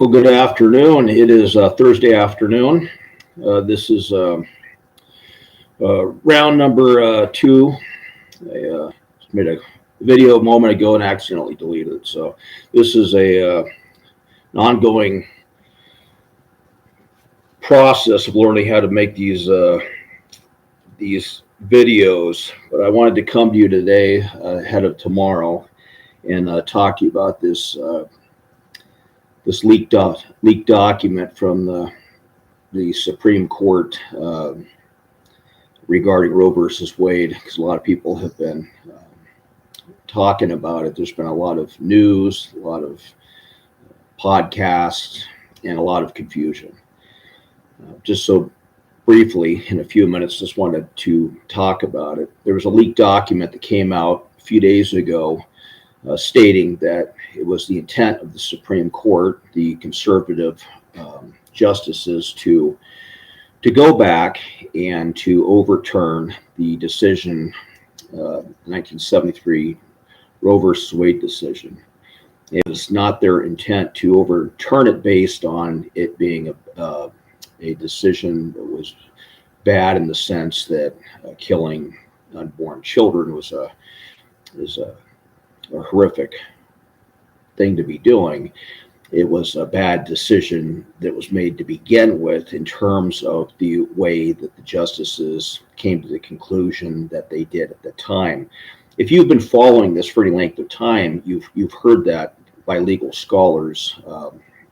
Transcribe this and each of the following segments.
Well, good afternoon. It is Thursday afternoon. This is round number two. I made a video a moment ago and accidentally deleted it. So this is an ongoing process of learning how to make these videos. But I wanted to come to you today ahead of tomorrow and talk to you about this leaked document from the Supreme Court regarding Roe versus Wade, because a lot of people have been talking about it. There's been a lot of news, a lot of podcasts, and a lot of confusion. Just so briefly, in a few minutes, just wanted to talk about it. There was a leaked document that came out a few days ago stating that it was the intent of the Supreme Court, the conservative justices, to go back and to overturn the decision, 1973 Roe versus Wade decision. It was not their intent to overturn it based on it being a decision that was bad in the sense that killing unborn children is a horrific thing to be doing. It was a bad decision that was made to begin with in terms of the way that the justices came to the conclusion that they did at the time. If you've been following this for any length of time, you've heard that by legal scholars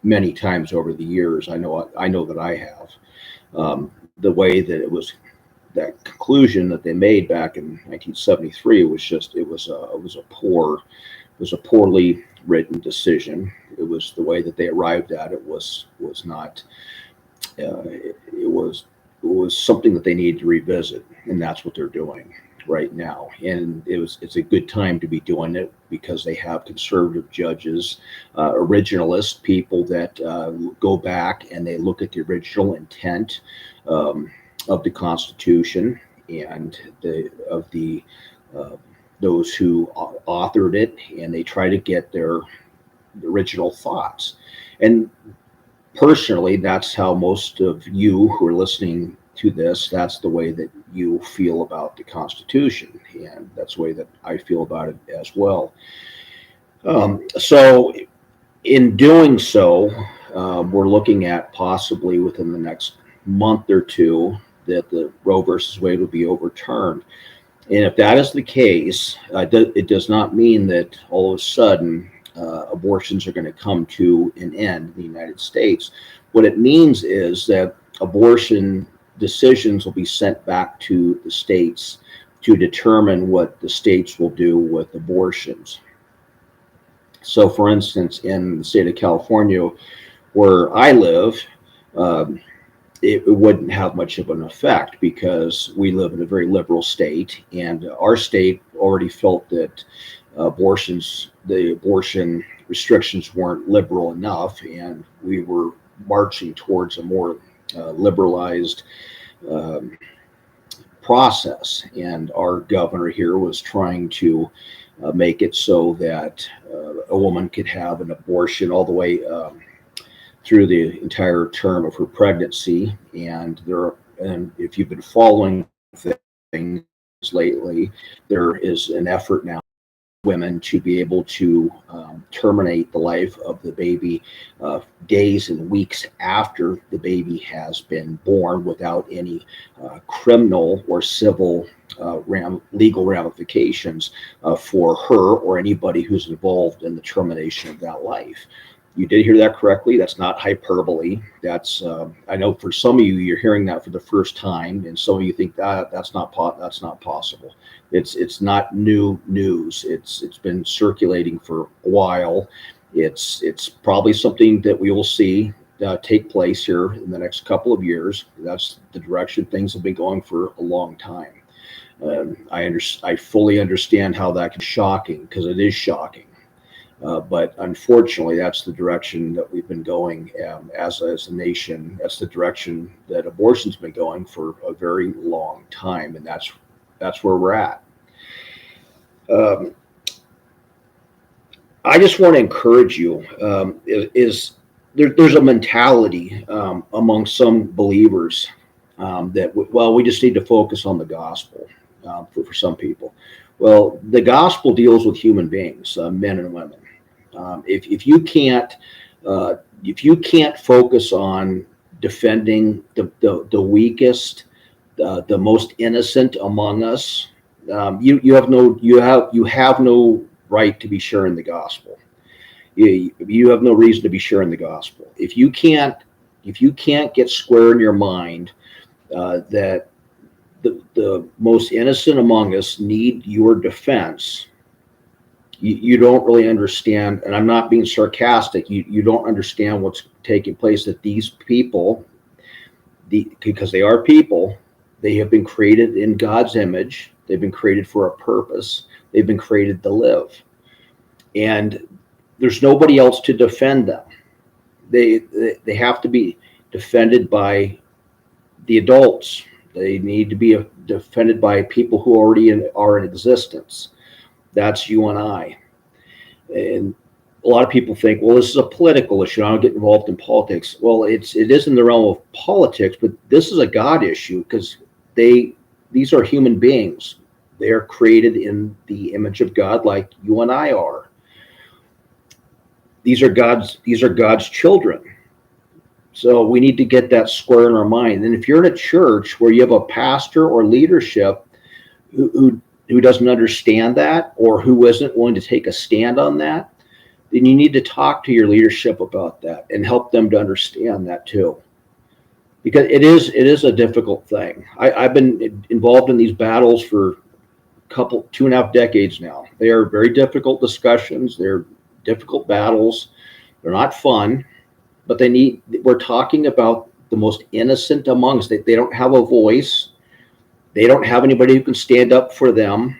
many times over the years. I know that I have. The way that it was, that conclusion that they made back in 1973 was just it was a poorly written decision. It was the way that they arrived at it was not. It was something that they needed to revisit, and that's what they're doing right now. And it's a good time to be doing it because they have conservative judges, originalist people that go back and they look at the original intent of the Constitution and those who authored it, and they try to get their original thoughts. And personally, that's how most of you who are listening to this, that's the way that you feel about the Constitution, and that's the way that I feel about it as well. So in doing so, we're looking at possibly within the next month or two that the Roe versus Wade will be overturned. And if that is the case, it does not mean that all of a sudden abortions are going to come to an end in the United States. What it means is that abortion decisions will be sent back to the states to determine what the states will do with abortions. So, for instance, in the state of California, where I live, it wouldn't have much of an effect because we live in a very liberal state, and our state already felt that the abortion restrictions weren't liberal enough, and we were marching towards a more liberalized process. And our governor here was trying to make it so that a woman could have an abortion all the way through the entire term of her pregnancy. And if you've been following things lately, there is an effort now for women to be able to terminate the life of the baby days and weeks after the baby has been born without any criminal or civil legal ramifications for her or anybody who's involved in the termination of that life. You did hear that correctly. That's not hyperbole. That's I know for some of you, you're hearing that for the first time, and some of you think that's not possible. It's not new news. It's been circulating for a while. It's probably something that we will see take place here in the next couple of years. That's the direction things have been going for a long time. I fully understand how that can be shocking, because it is shocking. But unfortunately, that's the direction that we've been going as a nation. That's the direction that abortion's been going for a very long time, and that's where we're at. I just want to encourage you. there's a mentality among some believers that, well, we just need to focus on the gospel for some people. Well, the gospel deals with human beings, men and women. If you can't focus on defending the weakest, the most innocent among us, you have no right to be sharing the gospel. You have no reason to be sharing the gospel. If you can't get square in your mind that the most innocent among us need your defense, you don't really understand. And I'm not being sarcastic. You don't understand what's taking place. That these people, because they are people, they have been created in God's image. They've been created for a purpose. They've been created to live, and there's nobody else to defend them. They have to be defended by the adults. They need to be defended by people who already are in existence. That's you and I. And a lot of people think, well, this is a political issue. I don't get involved in politics. Well, it is in the realm of politics, but this is a God issue because these are human beings. They are created in the image of God, like you and I are. These are God's children. So we need to get that square in our mind. And if you're in a church where you have a pastor or leadership who doesn't understand that, or who isn't willing to take a stand on that, then you need to talk to your leadership about that and help them to understand that too. Because it is a difficult thing. I've been involved in these battles for 2.5 decades now. They are very difficult discussions. They're difficult battles. They're not fun, but we're talking about the most innocent among us. They don't have a voice. They don't have anybody who can stand up for them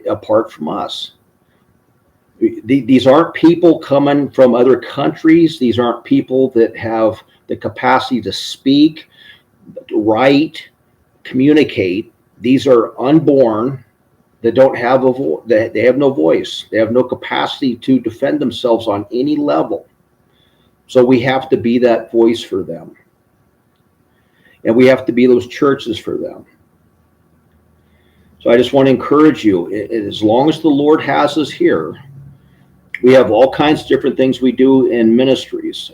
apart from us. These aren't people coming from other countries. These aren't people that have the capacity to speak, write, communicate. These are unborn that don't have they have no voice. They have no capacity to defend themselves on any level. So we have to be that voice for them. And we have to be those churches for them. So I just want to encourage you, as long as the Lord has us here, we have all kinds of different things we do in ministries.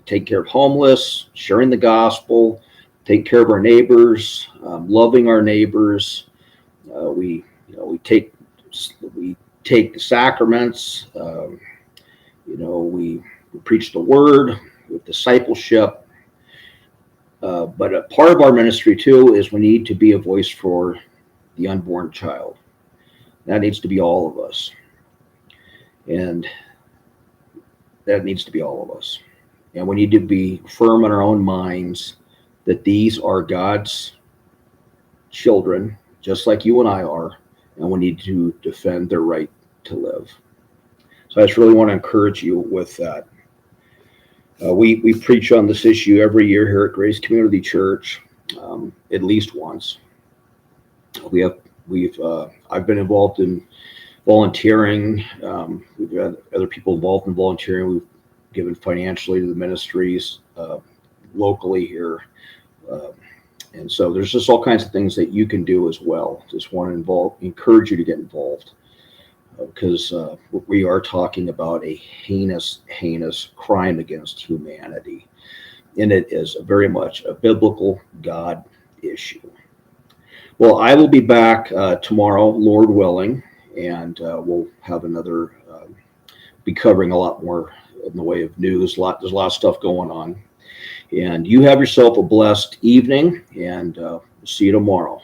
Take care of homeless, sharing the gospel, take care of our neighbors, loving our neighbors. We take the sacraments. We preach the word with discipleship. But a part of our ministry too is we need to be a voice for the unborn child. That needs to be all of us. And that needs to be all of us. And we need to be firm in our own minds that these are God's children, just like you and I are, and we need to defend their right to live. So I just really want to encourage you with that. We preach on this issue every year here at Grace Community Church, at least once. I've been involved in volunteering. We've had other people involved in volunteering. We've given financially to the ministries locally here. And so there's just all kinds of things that you can do as well. Just want to encourage you to get involved because we are talking about a heinous crime against humanity. And it is very much a biblical God issue. Well, I will be back tomorrow, Lord willing, and we'll have be covering a lot more in the way of news. There's a lot of stuff going on. And you have yourself a blessed evening, and see you tomorrow.